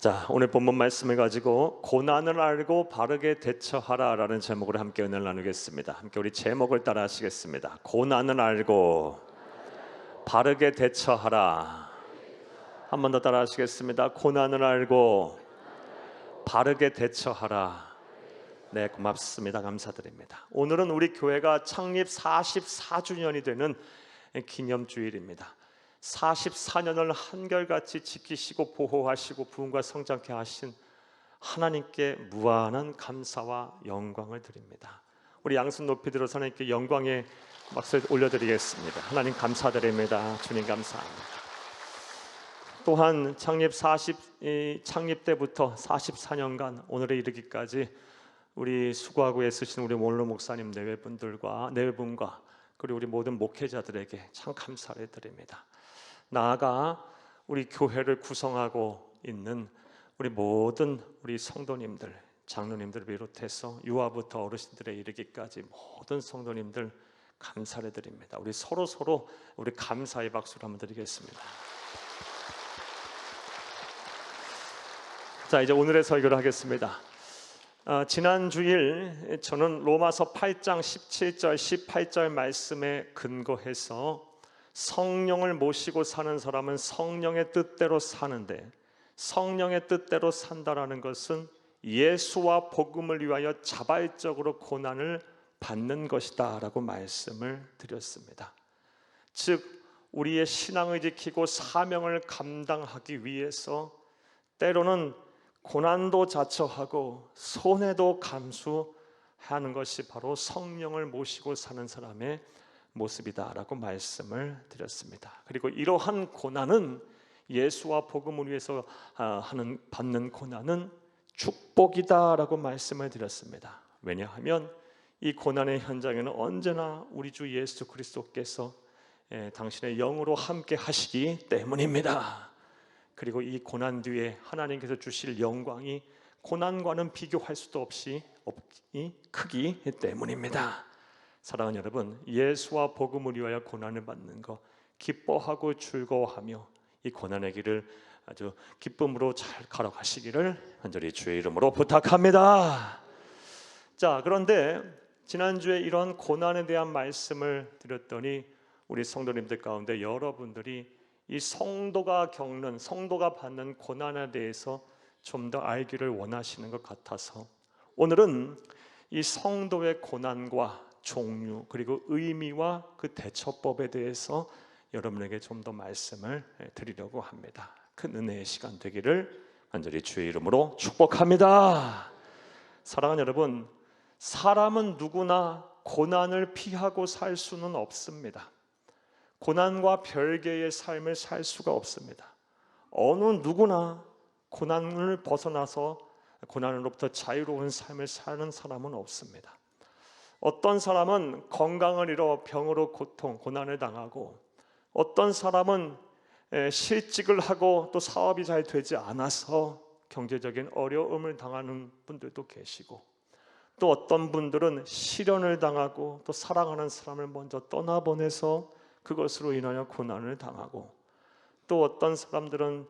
자, 오늘 본문 말씀을 가지고 고난을 알고 바르게 대처하라 라는 제목으로 함께 은혜를 나누겠습니다. 함께 우리 제목을 따라 하시겠습니다. 고난을 알고 바르게 대처하라. 한 번 더 따라 하시겠습니다. 고난을 알고 바르게 대처하라. 네, 고맙습니다. 감사드립니다. 오늘은 우리 교회가 창립 44주년이 되는 기념주일입니다. 44년을 한결같이 지키시고 보호하시고 부흥과 성장케 하신 하나님께 무한한 감사와 영광을 드립니다. 우리 양손 높이 들어서 하나님께 영광의 박수 올려드리겠습니다. 하나님 감사드립니다. 주님 감사합니다. 또한 창립 때부터 44년간 오늘에 이르기까지 우리 수고하고 애쓰신 우리 원로 목사님 네 분과 그리고 우리 모든 목회자들에게 참 감사를 드립니다. 나아가 우리 교회를 구성하고 있는 우리 모든 우리 성도님들, 장로님들을 비롯해서 유아부터 어르신들에 이르기까지 모든 성도님들 감사를 드립니다. 우리 서로 우리 감사의 박수를 한번 드리겠습니다. 자, 이제 오늘의 설교를 하겠습니다. 지난 주일 저는 로마서 8장 17절 18절 말씀에 근거해서 성령을 모시고 사는 사람은 성령의 뜻대로 사는데, 성령의 뜻대로 산다라는 것은 예수와 복음을 위하여 자발적으로 고난을 받는 것이다 라고 말씀을 드렸습니다. 즉 우리의 신앙을 지키고 사명을 감당하기 위해서 때로는 고난도 자처하고 손해도 감수하는 것이 바로 성령을 모시고 사는 사람의 모습이다라고 말씀을 드렸습니다. 그리고 이러한 고난은 예수와 복음을 위해서 받는 고난은 축복이다라고 말씀을 드렸습니다. 왜냐하면 이 고난의 현장에는 언제나 우리 주 예수 그리스도께서 당신의 영으로 함께 하시기 때문입니다. 그리고 이 고난 뒤에 하나님께서 주실 영광이 고난과는 비교할 수도 없이 크기 때문입니다. 사랑하는 여러분, 예수와 복음을 위하여 고난을 받는 것 기뻐하고 즐거워하며 이 고난의 길을 아주 기쁨으로 잘 걸어가시기를 간절히 주의 이름으로 부탁합니다. 자, 그런데 지난주에 이런 고난에 대한 말씀을 드렸더니 우리 성도님들 가운데 여러분들이 이 성도가 받는 고난에 대해서 좀 더 알기를 원하시는 것 같아서 오늘은 이 성도의 고난과 종류 그리고 의미와 그 대처법에 대해서 여러분에게 좀 더 말씀을 드리려고 합니다. 큰 은혜의 시간 되기를 간절히 주의 이름으로 축복합니다. 사랑하는 여러분, 사람은 누구나 고난을 피하고 살 수는 없습니다. 고난과 별개의 삶을 살 수가 없습니다. 어느 누구나 고난을 벗어나서 고난으로부터 자유로운 삶을 사는 사람은 없습니다. 어떤 사람은 건강을 잃어 병으로 고난을 당하고, 어떤 사람은 실직을 하고 또 사업이 잘 되지 않아서 경제적인 어려움을 당하는 분들도 계시고, 또 어떤 분들은 시련을 당하고 또 사랑하는 사람을 먼저 떠나보내서 그것으로 인하여 고난을 당하고, 또 어떤 사람들은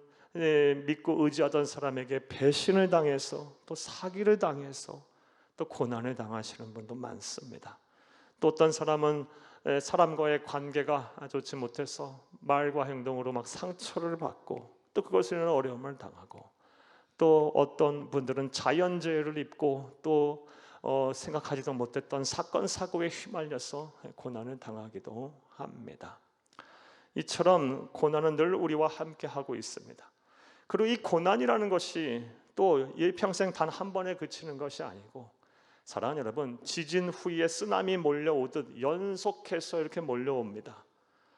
믿고 의지하던 사람에게 배신을 당해서 또 사기를 당해서 또 고난을 당하시는 분도 많습니다. 또 어떤 사람은 사람과의 관계가 좋지 못해서 말과 행동으로 막 상처를 받고 또 그것으로 인한 어려움을 당하고, 또 어떤 분들은 자연재해를 입고 또 생각하지도 못했던 사건 사고에 휘말려서 고난을 당하기도 합니다. 이처럼 고난은 늘 우리와 함께 하고 있습니다. 그리고 이 고난이라는 것이 또 일평생 단 한 번에 그치는 것이 아니고, 사랑하는 여러분, 지진 후에 쓰나미 몰려오듯 연속해서 이렇게 몰려옵니다.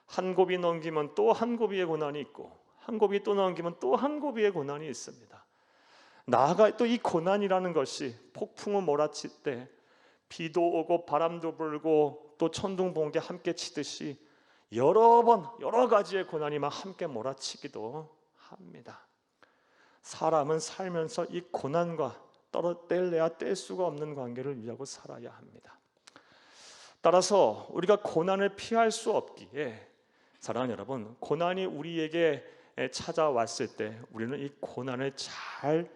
한 고비 넘기면 또 한 고비의 고난이 있고, 한 고비 또 넘기면 또 한 고비의 고난이 있습니다. 나아가 또 이 고난이라는 것이 폭풍우 몰아칠 때 비도 오고 바람도 불고 또 천둥 번개 함께 치듯이 여러 가지의 고난이 막 함께 몰아치기도 합니다. 사람은 살면서 이 고난과 뗄래야 뗄 수가 없는 관계를 유지하고 살아야 합니다. 따라서 우리가 고난을 피할 수 없기에, 사랑하는 여러분, 고난이 우리에게 찾아왔을 때 우리는 이 고난을 잘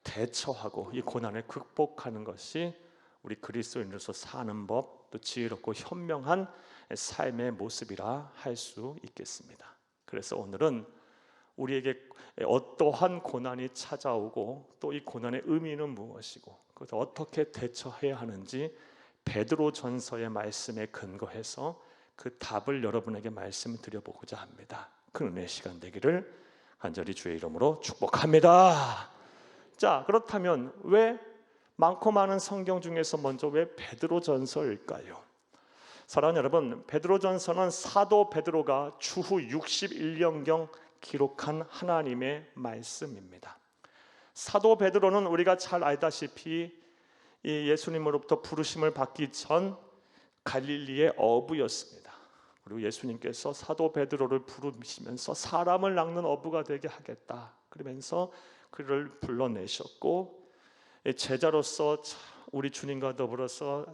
대처하고 이 고난을 극복하는 것이 우리 그리스도인으로서 사는 법, 또 지혜롭고 현명한 삶의 모습이라 할 수 있겠습니다. 그래서 오늘은 우리에게 어떠한 고난이 찾아오고 또 이 고난의 의미는 무엇이고 그것을 어떻게 대처해야 하는지 베드로전서의 말씀에 근거해서 그 답을 여러분에게 말씀을 드려보고자 합니다. 그 은혜의 시간 되기를 간절히 주의 이름으로 축복합니다. 자, 그렇다면 왜 많고 많은 성경 중에서 먼저 왜 베드로전서일까요? 사랑하는 여러분, 베드로전서는 사도 베드로가 주후 61년경 기록한 하나님의 말씀입니다. 사도 베드로는 우리가 잘 알다시피 이 예수님으로부터 부르심을 받기 전 갈릴리의 어부였습니다. 그리고 예수님께서 사도 베드로를 부르시면서 사람을 낚는 어부가 되게 하겠다 그러면서 그를 불러내셨고 제자로서 우리 주님과 더불어서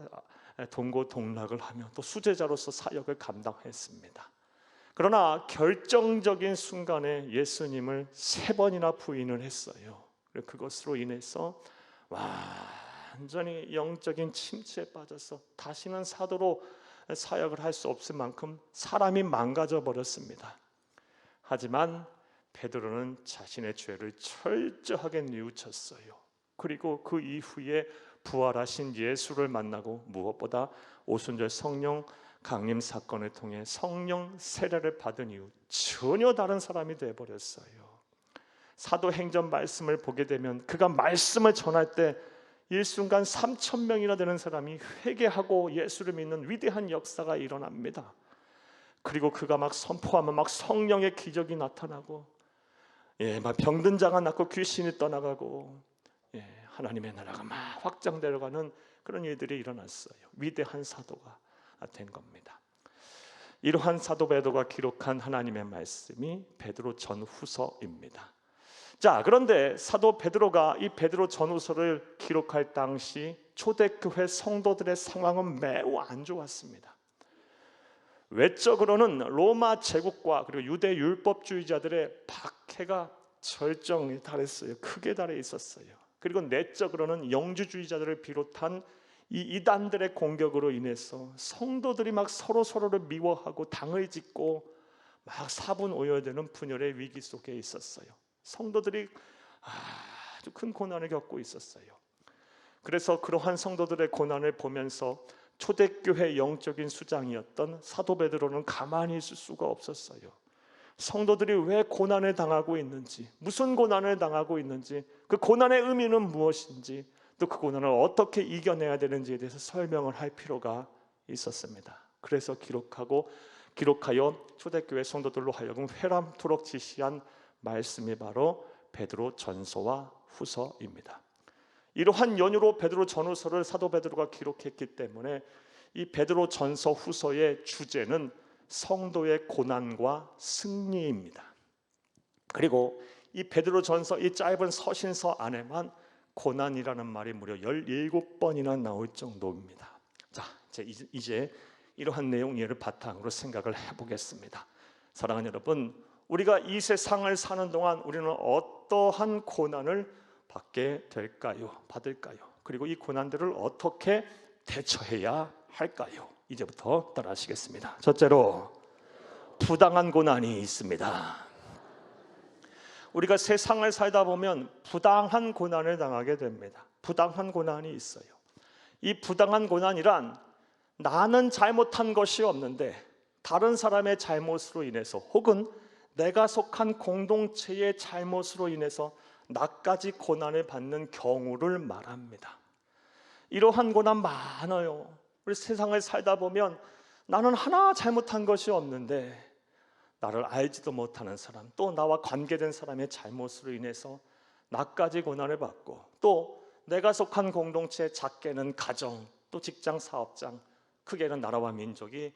동고동락을 하며 또 수제자로서 사역을 감당했습니다. 그러나 결정적인 순간에 예수님을 3번이나 부인을 했어요. 그것으로 인해서 완전히 영적인 침체에 빠져서 다시는 사도로 사역을 할 수 없을 만큼 사람이 망가져 버렸습니다. 하지만 베드로는 자신의 죄를 철저하게 뉘우쳤어요. 그리고 그 이후에 부활하신 예수를 만나고 무엇보다 오순절 성령 강림 사건을 통해 성령 세례를 받은 이후 전혀 다른 사람이 되어버렸어요. 사도행전 말씀을 보게 되면 그가 말씀을 전할 때 일순간 3,000명이나 되는 사람이 회개하고 예수를 믿는 위대한 역사가 일어납니다. 그리고 그가 막 선포하면 막 성령의 기적이 나타나고 막 병든 자가 낫고 귀신이 떠나가고 하나님의 나라가 막 확장되어가는 그런 일들이 일어났어요. 위대한 사도가 된 겁니다. 이러한 사도 베드로가 기록한 하나님의 말씀이 베드로 전후서입니다. 자, 그런데 사도 베드로가 이 베드로 전후서를 기록할 당시 초대교회 성도들의 상황은 매우 안 좋았습니다. 외적으로는 로마 제국과 그리고 유대 율법주의자들의 박해가 절정에 달했어요. 크게 달해 있었어요. 그리고 내적으로는 영주주의자들을 비롯한 이 이단들의 공격으로 인해서 성도들이 막 서로를 미워하고 당을 짓고 막 사분오열되는 분열의 위기 속에 있었어요. 성도들이 아주 큰 고난을 겪고 있었어요. 그래서 그러한 성도들의 고난을 보면서 초대교회 영적인 수장이었던 사도 베드로는 가만히 있을 수가 없었어요. 성도들이 왜 고난을 당하고 있는지, 무슨 고난을 당하고 있는지, 그 고난의 의미는 무엇인지, 또 그 고난을 어떻게 이겨내야 되는지에 대해서 설명을 할 필요가 있었습니다. 그래서 기록하여 초대교회 성도들로 하여금 회람토록 지시한 말씀이 바로 베드로 전서와 후서입니다. 이러한 연유로 베드로 전후서를 사도 베드로가 기록했기 때문에 이 베드로 전서 후서의 주제는 성도의 고난과 승리입니다. 그리고 이 베드로 전서 이 짧은 서신서 안에만 고난이라는 말이 무려 17번이나 나올 정도입니다. 자, 이제 이러한 내용 예를 바탕으로 생각을 해보겠습니다. 사랑하는 여러분, 우리가 이 세상을 사는 동안 우리는 어떠한 고난을 받을까요? 그리고 이 고난들을 어떻게 대처해야 할까요? 이제부터 따라하시겠습니다. 첫째로, 부당한 고난이 있습니다. 우리가 세상을 살다 보면 부당한 고난을 당하게 됩니다. 부당한 고난이 있어요. 이 부당한 고난이란 나는 잘못한 것이 없는데 다른 사람의 잘못으로 인해서 혹은 내가 속한 공동체의 잘못으로 인해서 나까지 고난을 받는 경우를 말합니다. 이러한 고난 많아요. 우리 세상을 살다 보면 나는 하나 잘못한 것이 없는데 나를 알지도 못하는 사람, 또 나와 관계된 사람의 잘못으로 인해서 나까지 고난을 받고, 또 내가 속한 공동체, 작게는 가정, 또 직장, 사업장, 크게는 나라와 민족이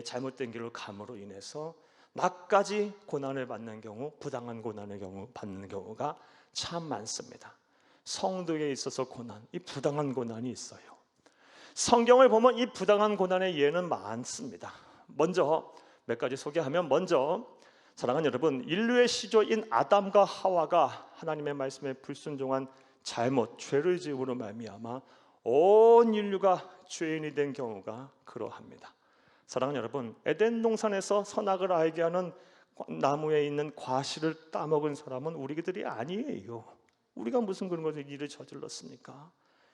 잘못된 길을 감으로 인해서 나까지 고난을 받는 경우, 부당한 고난을 받는 경우가 참 많습니다. 성도에 있어서 고난, 이 부당한 고난이 있어요. 성경을 보면 이 부당한 고난의 예는 많습니다. 먼저 몇 가지 소개하면, 먼저 사랑하는 여러분, 인류의 시조인 아담과 하와가 하나님의 말씀에 불순종한 잘못, 죄를 지음으로 말미암아 온 인류가 죄인이 된 경우가 그러합니다. 사랑하는 여러분, 에덴 동산에서 선악을 알게 하는 나무에 있는 과실을 따먹은 사람은 우리들이 아니에요. 우리가 무슨 그런 것을 일을 저질렀습니까?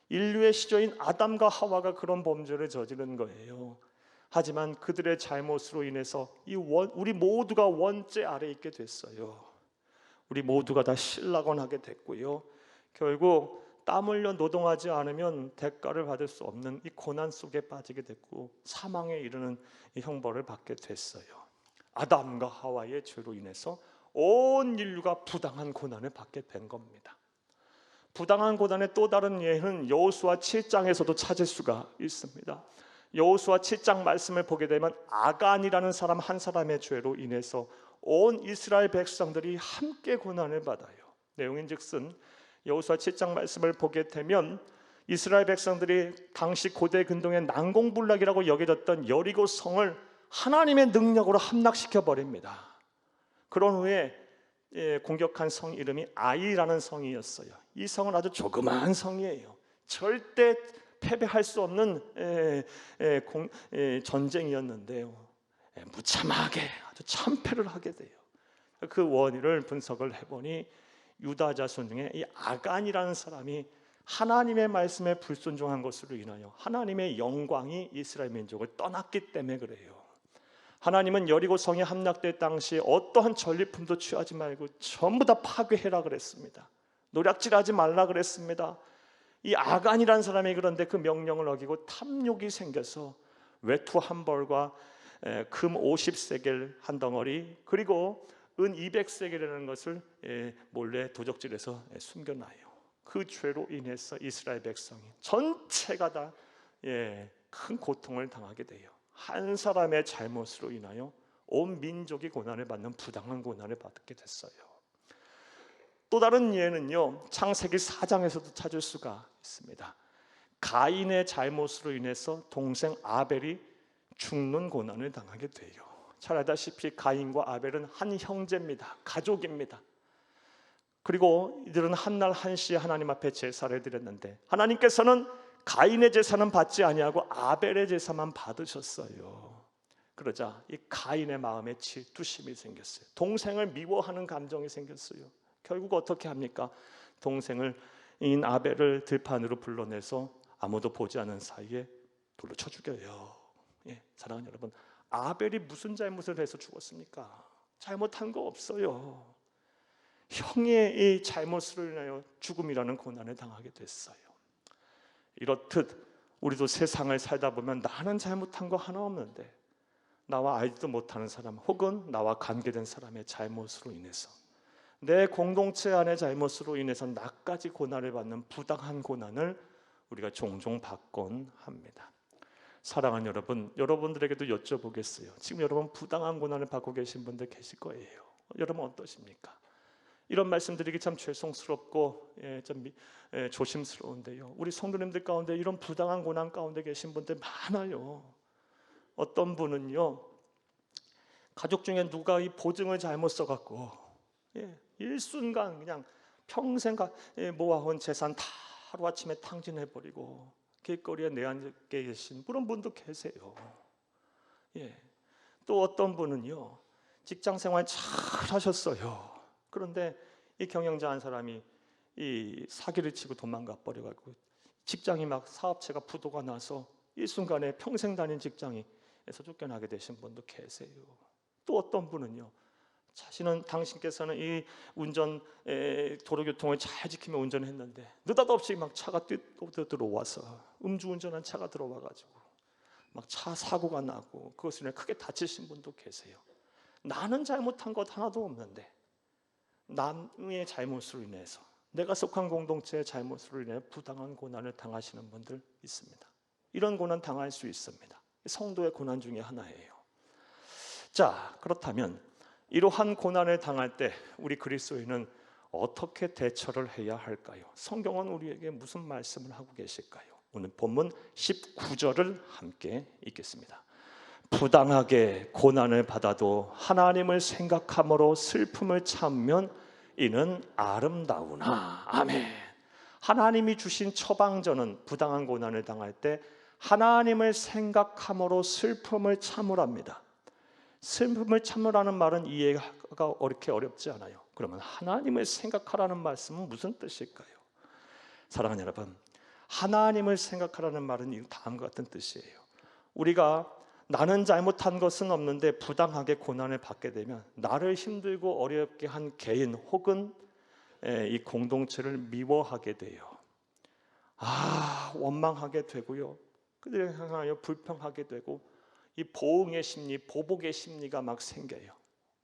인류의 시조인 아담과 하와가 그런 범죄를 저지른 거예요. 하지만 그들의 잘못으로 인해서 우리 모두가 원죄 아래 있게 됐어요. 우리 모두가 다 실락원하게 됐고요. 결국 땀 흘려 노동하지 않으면 대가를 받을 수 없는 이 고난 속에 빠지게 됐고 사망에 이르는 이 형벌을 받게 됐어요. 아담과 하와의 죄로 인해서 온 인류가 부당한 고난을 받게 된 겁니다. 부당한 고난의 또 다른 예는 여호수아 7장에서도 찾을 수가 있습니다. 여호수아 7장 말씀을 보게 되면 아간이라는 사람 한 사람의 죄로 인해서 온 이스라엘 백성들이 함께 고난을 받아요. 내용인즉슨 여호수아 7장 말씀을 보게 되면 이스라엘 백성들이 당시 고대 근동의 난공불락이라고 여겨졌던 여리고 성을 하나님의 능력으로 함락시켜 버립니다. 그런 후에 공격한 성 이름이 아이라는 성이었어요. 이 성은 아주 조그마한 성이에요. 절대 패배할 수 없는 전쟁이었는데요. 무참하게 아주 참패를 하게 돼요. 그 원인을 분석을 해보니 유다 자손 중에 이 아간이라는 사람이 하나님의 말씀에 불순종한 것으로 인하여 하나님의 영광이 이스라엘 민족을 떠났기 때문에 그래요. 하나님은 여리고 성이 함락될 당시 어떠한 전리품도 취하지 말고 전부 다 파괴해라 그랬습니다. 노략질하지 말라 그랬습니다. 이 아간이라는 사람이 그런데 그 명령을 어기고 탐욕이 생겨서 외투 한 벌과 금 50세겔 한 덩어리 그리고 은 200세겔이라는 것을 몰래 도적질해서 숨겨놔요. 그 죄로 인해서 이스라엘 백성이 전체가 다 큰 고통을 당하게 돼요. 한 사람의 잘못으로 인하여 온 민족이 고난을 받는 부당한 고난을 받게 됐어요. 또 다른 예는요, 창세기 4장에서도 찾을 수가 있습니다. 가인의 잘못으로 인해서 동생 아벨이 죽는 고난을 당하게 돼요. 잘 알다시피 가인과 아벨은 한 형제입니다. 가족입니다. 그리고 이들은 한날 한시에 하나님 앞에 제사를 드렸는데 하나님께서는 가인의 제사는 받지 아니하고 아벨의 제사만 받으셨어요. 그러자 이 가인의 마음에 질투심이 생겼어요. 동생을 미워하는 감정이 생겼어요. 결국 어떻게 합니까? 동생을 인 아벨을 들판으로 불러내서 아무도 보지 않은 사이에 돌로 쳐 죽여요. 사랑하는 여러분, 아벨이 무슨 잘못을 해서 죽었습니까? 잘못한 거 없어요. 형의 이 잘못으로 인하여 죽음이라는 고난을 당하게 됐어요. 이렇듯 우리도 세상을 살다 보면 나는 잘못한 거 하나 없는데 나와 알지도 못하는 사람 혹은 나와 관계된 사람의 잘못으로 인해서 내 공동체 안의 잘못으로 인해서 나까지 고난을 받는 부당한 고난을 우리가 종종 받곤 합니다. 사랑하는 여러분, 여러분들에게도 여쭤보겠어요. 지금 여러분 부당한 고난을 받고 계신 분들 계실 거예요. 여러분 어떠십니까? 이런 말씀드리기 참 죄송스럽고 좀 조심스러운데요. 우리 성도님들 가운데 이런 부당한 고난 가운데 계신 분들 많아요. 어떤 분은요, 가족 중에 누가 이 보증을 잘못 써갖고 일순간 그냥 평생 모아온 재산 다 하루아침에 탕진해버리고 길거리에 내앉아 계신 그런 분도 계세요. 또 어떤 분은요, 직장생활 잘 하셨어요. 그런데 이 경영자 한 사람이 이 사기를 치고 도망가 버려가지고 직장이 막 사업체가 부도가 나서 일순간에 평생 다닌 직장에서 쫓겨나게 되신 분도 계세요. 또 어떤 분은요, 당신께서는 이 운전 도로교통을 잘 지키며 운전했는데 느닷없이 막 차가 들어와서 음주운전한 차가 들어와가지고 막 차 사고가 나고 그것으로 크게 다치신 분도 계세요. 나는 잘못한 것 하나도 없는데 남의 잘못으로 인해서 내가 속한 공동체의 잘못으로 인해 부당한 고난을 당하시는 분들 있습니다. 이런 고난 당할 수 있습니다. 성도의 고난 중에 하나예요. 자, 그렇다면 이러한 고난을 당할 때 우리 그리스도인은 어떻게 대처를 해야 할까요? 성경은 우리에게 무슨 말씀을 하고 계실까요? 오늘 본문 19절을 함께 읽겠습니다. 부당하게 고난을 받아도 하나님을 생각함으로 슬픔을 참으면 이는 아름다우나. 아멘. 하나님이 주신 처방전은 부당한 고난을 당할 때 하나님을 생각함으로 슬픔을 참으랍니다. 슬픔을 참으라는 말은 이해가 그렇게 어렵지 않아요. 그러면 하나님을 생각하라는 말씀은 무슨 뜻일까요? 사랑하는 여러분, 하나님을 생각하라는 말은 이 다음과 같은 뜻이에요. 우리가 나는 잘못한 것은 없는데 부당하게 고난을 받게 되면 나를 힘들고 어렵게 한 개인 혹은 이 공동체를 미워하게 돼요. 원망하게 되고요. 그들에 향하여 불평하게 되고 이 보응의 심리, 보복의 심리가 막 생겨요.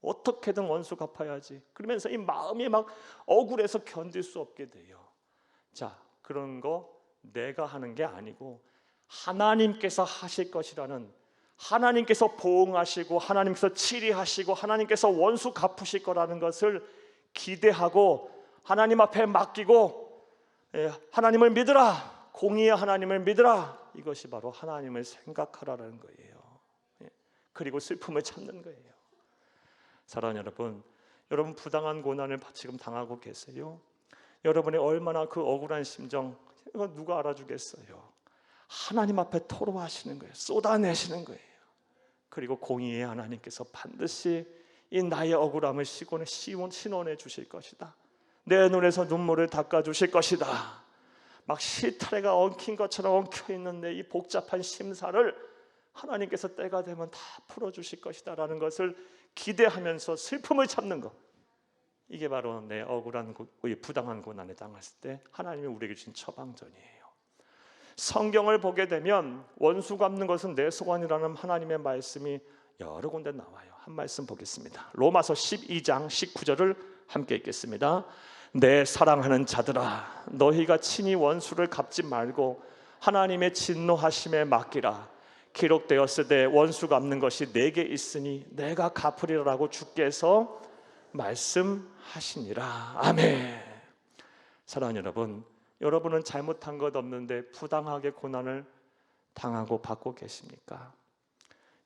어떻게든 원수 갚아야지. 그러면서 이 마음이 막 억울해서 견딜 수 없게 돼요. 자, 그런 거 내가 하는 게 아니고 하나님께서 하실 것이라는, 하나님께서 보응하시고 하나님께서 치리하시고 하나님께서 원수 갚으실 거라는 것을 기대하고 하나님 앞에 맡기고 하나님을 믿으라, 공의의 하나님을 믿으라, 이것이 바로 하나님을 생각하라는 거예요. 그리고 슬픔을 참는 거예요. 사랑하는 여러분, 여러분 부당한 고난을 지금 당하고 계세요? 여러분이 얼마나 그 억울한 심정 이거 누가 알아주겠어요? 하나님 앞에 토로하시는 거예요. 쏟아내시는 거예요. 그리고 공의의 하나님께서 반드시 이 나의 억울함을 신원해 주실 것이다. 내 눈에서 눈물을 닦아 주실 것이다. 막 실타래가 엉킨 것처럼 엉켜 있는 내 이 복잡한 심사를 하나님께서 때가 되면 다 풀어주실 것이다 라는 것을 기대하면서 슬픔을 참는 것, 이게 바로 내 억울한 부당한 고난에 당했을 때 하나님이 우리에게 주신 처방전이에요. 성경을 보게 되면 원수 갚는 것은 내 소관이라는 하나님의 말씀이 여러 군데 나와요. 한 말씀 보겠습니다. 로마서 12장 19절을 함께 읽겠습니다. 내 사랑하는 자들아, 너희가 친히 원수를 갚지 말고 하나님의 진노하심에 맡기라. 기록되었으되 원수 갚는 것이 내게 있으니 내가 갚으리라고 주께서 말씀하시니라. 아멘. 사랑하는 여러분, 여러분은 잘못한 것 없는데 부당하게 고난을 당하고 받고 계십니까?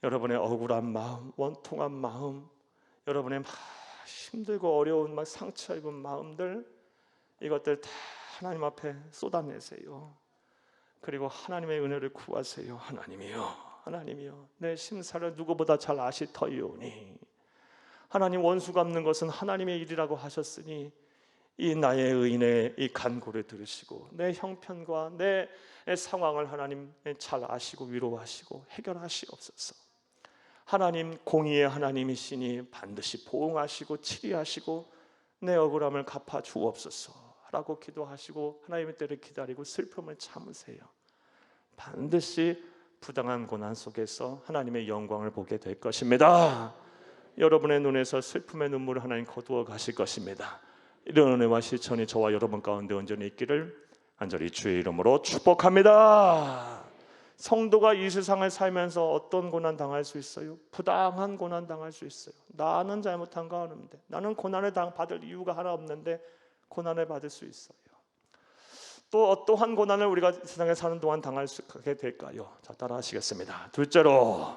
여러분의 억울한 마음, 원통한 마음, 여러분의 힘들고 어려운 상처 입은 마음들, 이것들 다 하나님 앞에 쏟아내세요. 그리고 하나님의 은혜를 구하세요. 하나님이요, 내 심사를 누구보다 잘 아시터이오니 하나님, 원수 갚는 것은 하나님의 일이라고 하셨으니 이 나의 의인의 이 간구를 들으시고 내 형편과 내 상황을 하나님 잘 아시고 위로하시고 해결하시옵소서. 하나님, 공의의 하나님이시니 반드시 보응하시고 치리하시고 내 억울함을 갚아 주옵소서 라고 기도하시고 하나님의 때를 기다리고 슬픔을 참으세요. 반드시 부당한 고난 속에서 하나님의 영광을 보게 될 것입니다. 여러분의 눈에서 슬픔의 눈물을 하나님 거두어 가실 것입니다. 이런 은혜와 실천이 저와 여러분 가운데 온전히 있기를 간절히 주의 이름으로 축복합니다. 성도가 이 세상을 살면서 어떤 고난 당할 수 있어요? 부당한 고난 당할 수 있어요. 나는 잘못한 거 아는데, 나는 고난을 받을 이유가 하나 없는데 고난을 받을 수 있어요. 또 어떠한 고난을 우리가 세상에 사는 동안 당할 수 있게 될까요? 자, 따라 하시겠습니다. 둘째로,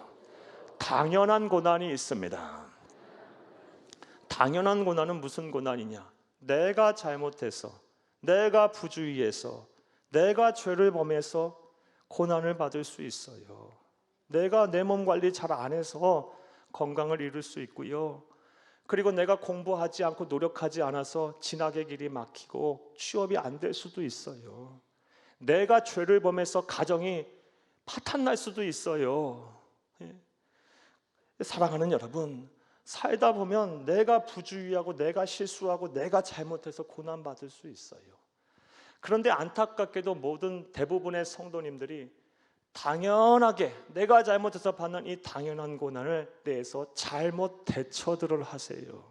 당연한 고난이 있습니다. 당연한 고난은 무슨 고난이냐? 내가 잘못해서, 내가 부주의해서, 내가 죄를 범해서 고난을 받을 수 있어요. 내가 내 몸 관리 잘 안 해서 건강을 잃을 수 있고요. 그리고 내가 공부하지 않고 노력하지 않아서 진학의 길이 막히고 취업이 안 될 수도 있어요. 내가 죄를 범해서 가정이 파탄날 수도 있어요. 사랑하는 여러분, 살다 보면 내가 부주의하고 내가 실수하고 내가 잘못해서 고난받을 수 있어요. 그런데 안타깝게도 대부분의 성도님들이 당연하게 내가 잘못해서 받는 이 당연한 고난을 대해서 잘못 대처들을 하세요.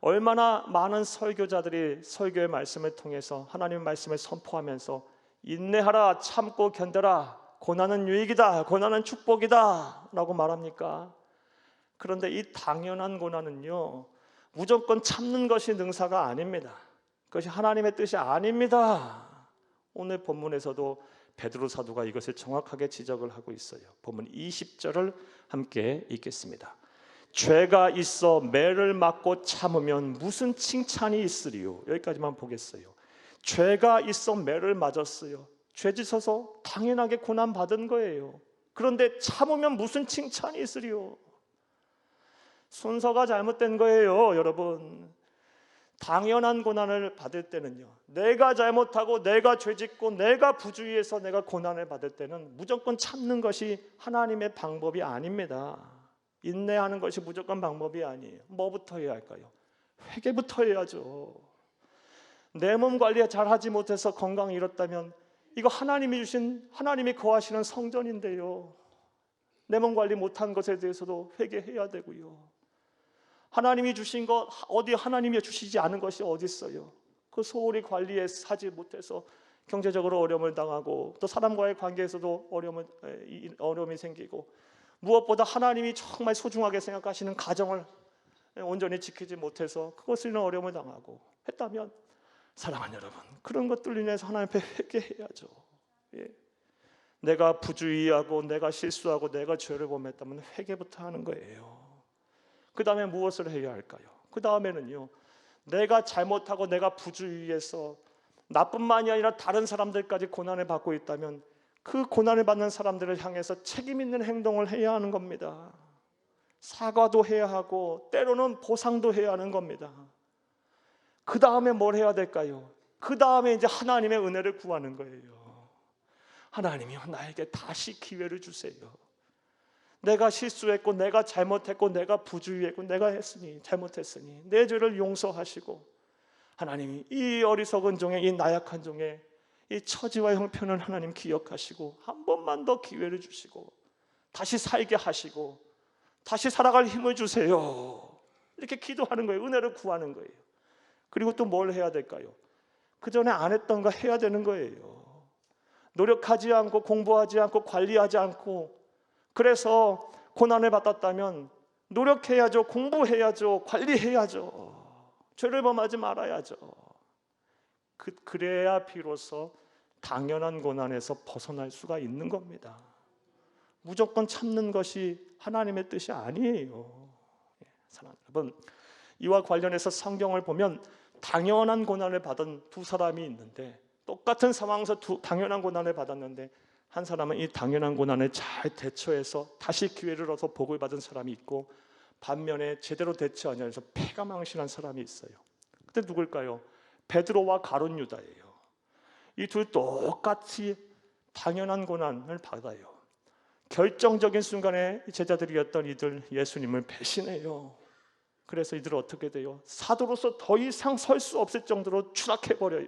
얼마나 많은 설교자들이 설교의 말씀을 통해서 하나님의 말씀을 선포하면서 인내하라, 참고 견뎌라, 고난은 유익이다, 고난은 축복이다 라고 말합니까? 그런데 이 당연한 고난은요, 무조건 참는 것이 능사가 아닙니다. 그것이 하나님의 뜻이 아닙니다. 오늘 본문에서도 베드로 사도가 이것을 정확하게 지적을 하고 있어요. 보면 20절을 함께 읽겠습니다. 죄가 있어 매를 맞고 참으면 무슨 칭찬이 있으리요. 여기까지만 보겠어요. 죄가 있어 매를 맞았어요. 죄 짓어서 당연하게 고난 받은 거예요. 그런데 참으면 무슨 칭찬이 있으리요. 순서가 잘못된 거예요, 여러분. 당연한 고난을 받을 때는요, 내가 잘못하고 내가 죄짓고 내가 부주의해서 내가 고난을 받을 때는 무조건 참는 것이 하나님의 방법이 아닙니다. 인내하는 것이 무조건 방법이 아니에요. 뭐부터 해야 할까요? 회개부터 해야죠. 내 몸 관리 잘하지 못해서 건강 잃었다면 이거 하나님이 주신, 하나님이 거하시는 성전인데요, 내 몸 관리 못한 것에 대해서도 회개해야 되고요. 하나님이 주신 것, 어디 하나님이 주시지 않은 것이 어디 있어요? 그 소홀히 관리하지 못해서 경제적으로 어려움을 당하고 또 사람과의 관계에서도 어려움이 생기고, 무엇보다 하나님이 정말 소중하게 생각하시는 가정을 온전히 지키지 못해서 그것을 인해 어려움을 당하고 했다면, 사랑하는 여러분, 그런 것들 인해서 하나님 앞에 회개해야죠. 예. 내가 부주의하고 내가 실수하고 내가 죄를 범했다면 회개부터 하는 거예요. 그 다음에 무엇을 해야 할까요? 그 다음에는요, 내가 잘못하고 내가 부주의해서 나뿐만이 아니라 다른 사람들까지 고난을 받고 있다면 그 고난을 받는 사람들을 향해서 책임 있는 행동을 해야 하는 겁니다. 사과도 해야 하고 때로는 보상도 해야 하는 겁니다. 그 다음에 뭘 해야 될까요? 그 다음에 이제 하나님의 은혜를 구하는 거예요. 하나님이요, 나에게 다시 기회를 주세요. 내가 실수했고 내가 잘못했고 내가 부주의했고 내가 잘못했으니 내 죄를 용서하시고, 하나님이 이 어리석은 종의, 이 나약한 종의 이 처지와 형편을 하나님 기억하시고 한 번만 더 기회를 주시고 다시 살게 하시고 다시 살아갈 힘을 주세요. 이렇게 기도하는 거예요. 은혜를 구하는 거예요. 그리고 또 뭘 해야 될까요? 그 전에 안 했던 거 해야 되는 거예요. 노력하지 않고 공부하지 않고 관리하지 않고, 그래서 고난을 받았다면 노력해야죠. 공부해야죠. 관리해야죠. 죄를 범하지 말아야죠. 그래야 비로소 당연한 고난에서 벗어날 수가 있는 겁니다. 무조건 참는 것이 하나님의 뜻이 아니에요. 사랑하는 여러분, 이와 관련해서 성경을 보면 당연한 고난을 받은 두 사람이 있는데, 똑같은 상황에서 당연한 고난을 받았는데 한 사람은 이 당연한 고난을 잘 대처해서 다시 기회를 얻어서 복을 받은 사람이 있고, 반면에 제대로 대처하지 않아서 패가망신한 사람이 있어요. 그때 누굴까요? 베드로와 가룟 유다예요. 이 둘 똑같이 당연한 고난을 받아요. 결정적인 순간에 제자들이었던 이들 예수님을 배신해요. 그래서 이들은 어떻게 돼요? 사도로서 더 이상 설 수 없을 정도로 추락해버려요.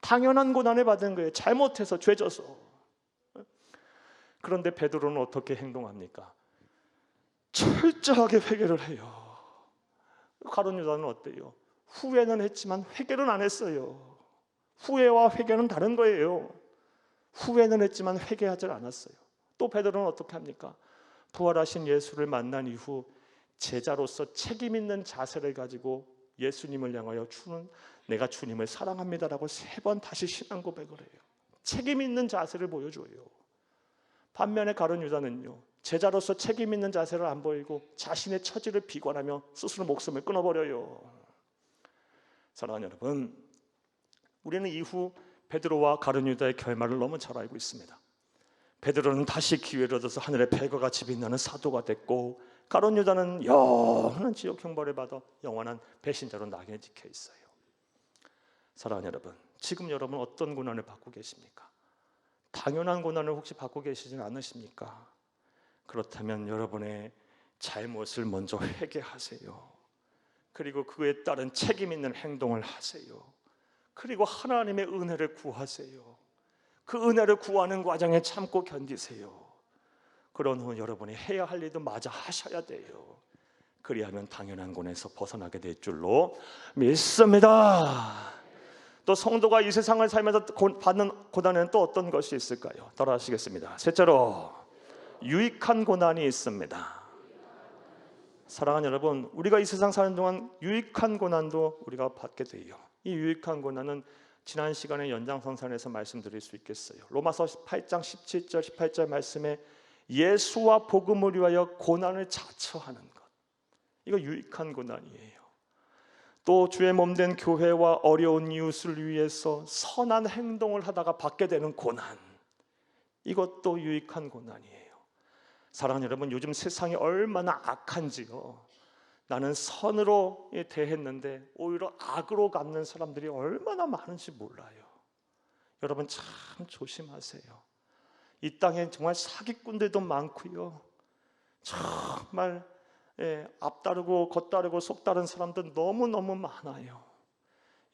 당연한 고난을 받은 거예요. 잘못해서, 죄져서. 그런데 베드로는 어떻게 행동합니까? 철저하게 회개를 해요. 가룟 유다는 어때요? 후회는 했지만 회개는 안 했어요. 후회와 회개는 다른 거예요. 후회는 했지만 회개하지 않았어요. 또 베드로는 어떻게 합니까? 부활하신 예수를 만난 이후 제자로서 책임 있는 자세를 가지고 예수님을 향하여 내가 주님을 사랑합니다라고 3번 다시 신앙 고백을 해요. 책임 있는 자세를 보여줘요. 반면에 가룟 유다는요, 제자로서 책임 있는 자세를 안 보이고 자신의 처지를 비관하며 스스로 목숨을 끊어버려요. 사랑하는 여러분, 우리는 이후 베드로와 가룟 유다의 결말을 너무 잘 알고 있습니다. 베드로는 다시 기회를 얻어서 하늘의 별과 같이 빛나는 사도가 됐고, 가룟 유다는 영원한 지옥 형벌을 받아 영원한 배신자로 낙인에 찍혀 있어요. 사랑하는 여러분, 지금 여러분 어떤 고난을 받고 계십니까? 당연한 고난을 혹시 받고 계시진 않으십니까? 그렇다면 여러분의 잘못을 먼저 회개하세요. 그리고 그에 따른 책임 있는 행동을 하세요. 그리고 하나님의 은혜를 구하세요. 그 은혜를 구하는 과정에 참고 견디세요. 그런 후 여러분이 해야 할 일도 마저 하셔야 돼요. 그리하면 당연한 고난에서 벗어나게 될 줄로 믿습니다. 또 성도가 이 세상을 살면서 받는 고난에는 또 어떤 것이 있을까요? 따라 하시겠습니다. 셋째로, 유익한 고난이 있습니다. 사랑하는 여러분, 우리가 이 세상 사는 동안 유익한 고난도 우리가 받게 돼요. 이 유익한 고난은 지난 시간에 연장선상에서 말씀드릴 수 있겠어요. 로마서 8장 17절 18절 말씀에 예수와 복음을 위하여 고난을 자처하는 것, 이거 유익한 고난이에요. 또 주의 몸된 교회와 어려운 이웃을 위해서 선한 행동을 하다가 받게 되는 고난, 이것도 유익한 고난이에요. 사랑하는 여러분, 요즘 세상이 얼마나 악한지요. 나는 선으로 대했는데 오히려 악으로 갚는 사람들이 얼마나 많은지 몰라요. 여러분 참 조심하세요. 이 땅에 정말 사기꾼들도 많고요. 정말 앞다르고 겉다르고 속다른 사람들 너무너무 많아요.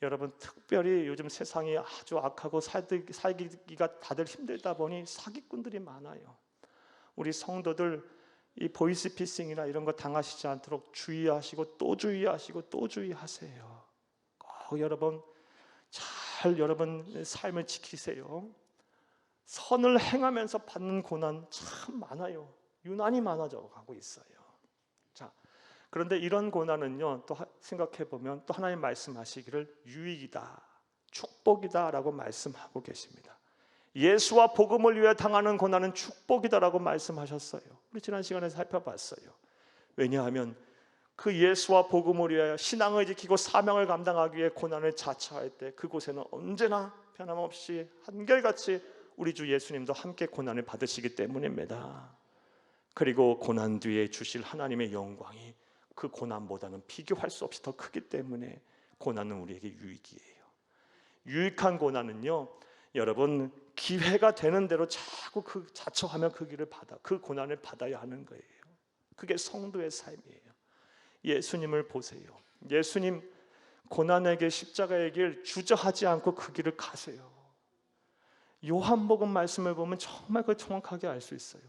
여러분 특별히 요즘 세상이 아주 악하고 살기가 다들 힘들다 보니 사기꾼들이 많아요. 우리 성도들 이 보이스피싱이나 이런 거 당하시지 않도록 주의하시고 또 주의하시고 또 주의하세요. 꼭 여러분 잘 여러분 삶을 지키세요. 선을 행하면서 받는 고난 참 많아요. 유난히 많아져 가고 있어요. 자, 그런데 이런 고난은요, 또 생각해 보면 또 하나님 말씀하시기를 유익이다, 축복이다라고 말씀하고 계십니다. 예수와 복음을 위해 당하는 고난은 축복이다라고 말씀하셨어요. 우리 지난 시간에 살펴봤어요. 왜냐하면 그 예수와 복음을 위하여 신앙을 지키고 사명을 감당하기 위해 고난을 자처할 때 그곳에는 언제나 변함없이 한결같이 우리 주 예수님도 함께 고난을 받으시기 때문입니다. 그리고 고난 뒤에 주실 하나님의 영광이 그 고난보다는 비교할 수 없이 더 크기 때문에 고난은 우리에게 유익이에요. 유익한 고난은요, 여러분 기회가 되는 대로 자꾸 그 자처하며 그 길을 받아 그 고난을 받아야 하는 거예요. 그게 성도의 삶이에요. 예수님을 보세요. 예수님 고난의 길, 십자가의 길 주저하지 않고 그 길을 가세요. 요한복음 말씀을 보면 정말 그 정확하게 알 수 있어요.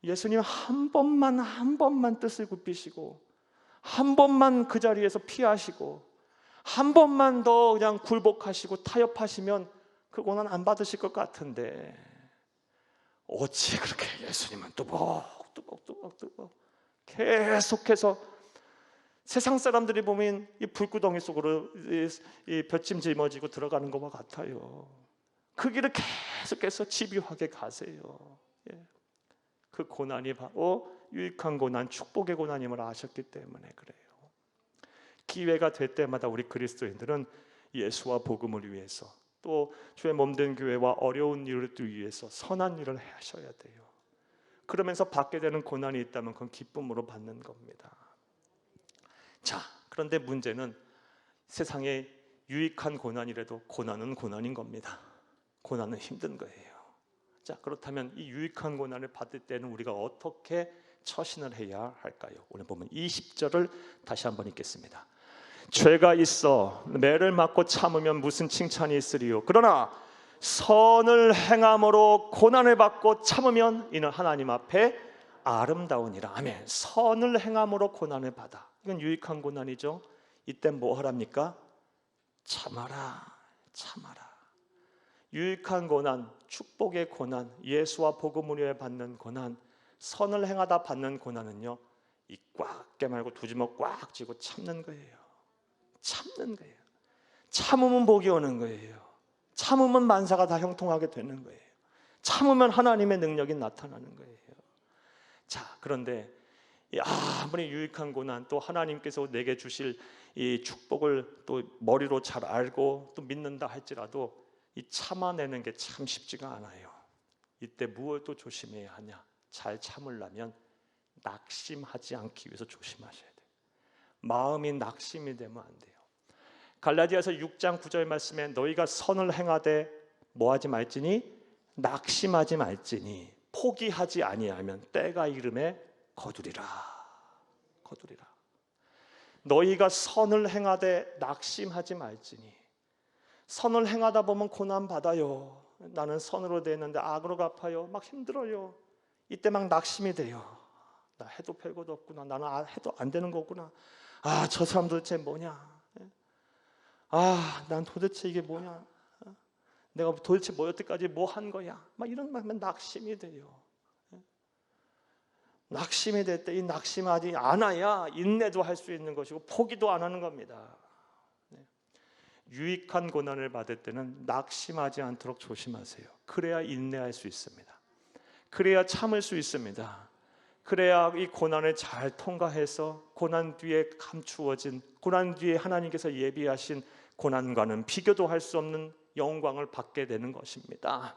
예수님 한 번만 뜻을 굽히시고 한 번만 그 자리에서 피하시고 한 번만 더 그냥 굴복하시고 타협하시면 그 고난 안 받으실 것 같은데 어찌 그렇게 예수님은 뚜벅뚜벅 계속해서 세상 사람들이 보면 이 불구덩이 속으로 이 볏짐 짊어지고 들어가는 것과 같아요. 그 길을 계속해서 집요하게 가세요. 그 고난이 바로 유익한 고난, 축복의 고난임을 아셨기 때문에 그래요. 기회가 될 때마다 우리 그리스도인들은 예수와 복음을 위해서 또 주의 몸된 교회와 어려운 일을 위해서 선한 일을 하셔야 돼요. 그러면서 받게 되는 고난이 있다면 그건 기쁨으로 받는 겁니다. 자, 그런데 문제는 세상에 유익한 고난이라도 고난은 고난인 겁니다. 고난은 힘든 거예요. 자, 그렇다면 이 유익한 고난을 받을 때는 우리가 어떻게 처신을 해야 할까요? 오늘 보면 20절을 다시 한번 읽겠습니다. 죄가 있어 매를 맞고 참으면 무슨 칭찬이 있으리요. 그러나 선을 행함으로 고난을 받고 참으면 이는 하나님 앞에 아름다우니라. 아멘. 선을 행함으로 고난을 받아. 이건 유익한 고난이죠. 이때 뭐 하랍니까? 참아라, 참아라. 유익한 고난, 축복의 고난, 예수와 복음을 위해 받는 고난, 선을 행하다 받는 고난은요, 이 꽉 깨말고 두 주먹 꽉 쥐고 참는 거예요. 참는 거예요. 참으면 복이 오는 거예요. 참으면 만사가 다 형통하게 되는 거예요. 참으면 하나님의 능력이 나타나는 거예요. 자, 그런데 아무리 유익한 고난, 또 하나님께서 내게 주실 이 축복을 또 머리로 잘 알고 또 믿는다 할지라도 이 참아내는 게 참 쉽지가 않아요. 이때 무엇을 또 조심해야 하냐? 잘 참으려면 낙심하지 않기 위해서 조심하셔야 돼요. 마음이 낙심이 되면 안 돼요. 갈라디아서 6장 9절 말씀에 너희가 선을 행하되 뭐하지 말지니 낙심하지 말지니 포기하지 아니하면 때가 이름에 거두리라. 거두리라. 너희가 선을 행하되 낙심하지 말지니. 선을 행하다 보면 고난 받아요. 나는 선으로 되었는데 악으로 갚아요. 막 힘들어요. 이때 막 낙심이 돼요. 나 해도 별것도 없구나. 나는 해도 안 되는 거구나. 아, 저 사람 도대체 뭐냐. 아, 난 도대체 이게 뭐냐. 내가 도대체 뭐 여태까지 뭐 한 거야. 막 이런 말만 낙심이 돼요. 낙심이 될 때 이 낙심하지 않아야 인내도 할 수 있는 것이고 포기도 안 하는 겁니다. 유익한 고난을 받을 때는 낙심하지 않도록 조심하세요. 그래야 인내할 수 있습니다. 그래야 참을 수 있습니다. 그래야 이 고난을 잘 통과해서 고난 뒤에 감추어진, 고난 뒤에 하나님께서 예비하신 고난과는 비교도 할 수 없는 영광을 받게 되는 것입니다.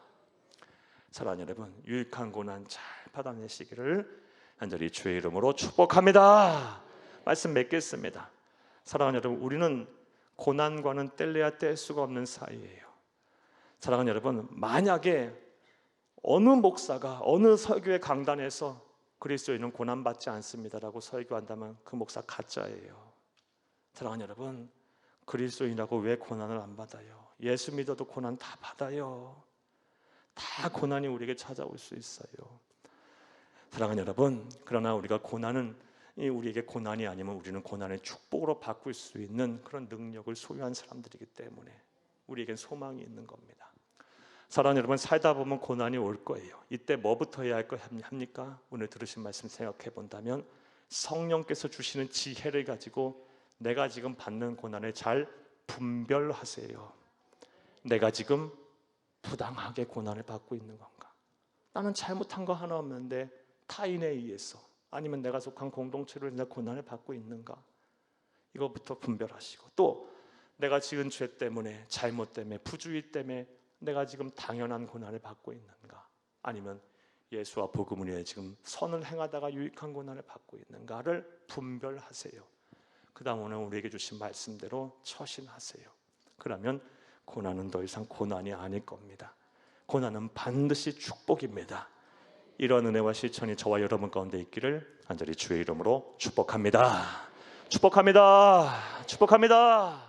사랑하는 여러분, 유익한 고난 잘 받아내시기를 간절히 주의 이름으로 축복합니다. 말씀 맺겠습니다. 사랑하는 여러분, 우리는 고난과는 뗄래야 뗄 수가 없는 사이예요. 사랑하는 여러분, 만약에 어느 목사가 어느 설교의 강단에서 그리스도인은 고난받지 않습니다라고 설교한다면 그 목사 가짜예요. 사랑하는 여러분, 그리스도인이라고 왜 고난을 안 받아요? 예수 믿어도 고난 다 받아요. 다 고난이 우리에게 찾아올 수 있어요. 사랑하는 여러분, 그러나 우리가 고난은 우리에게 고난이 아니면 우리는 고난의 축복으로 바꿀 수 있는 그런 능력을 소유한 사람들이기 때문에 우리에겐 소망이 있는 겁니다. 사랑하는 여러분, 살다 보면 고난이 올 거예요. 이때 뭐부터 해야 할 거 합니까? 오늘 들으신 말씀 생각해 본다면 성령께서 주시는 지혜를 가지고 내가 지금 받는 고난을 잘 분별하세요. 내가 지금 부당하게 고난을 받고 있는 건가? 나는 잘못한 거 하나 없는데 타인에 의해서 아니면 내가 속한 공동체로 인해 고난을 받고 있는가? 이것부터 분별하시고, 또 내가 지은 죄 때문에, 잘못 때문에, 부주의 때문에 내가 지금 당연한 고난을 받고 있는가? 아니면 예수와 복음을 위해 지금 선을 행하다가 유익한 고난을 받고 있는가를 분별하세요. 그 다음 오늘 우리에게 주신 말씀대로 처신하세요. 그러면 고난은 더 이상 고난이 아닐 겁니다. 고난은 반드시 축복입니다. 이런 은혜와 실천이 저와 여러분 가운데 있기를 간절히 주의 이름으로 축복합니다. 축복합니다. 축복합니다.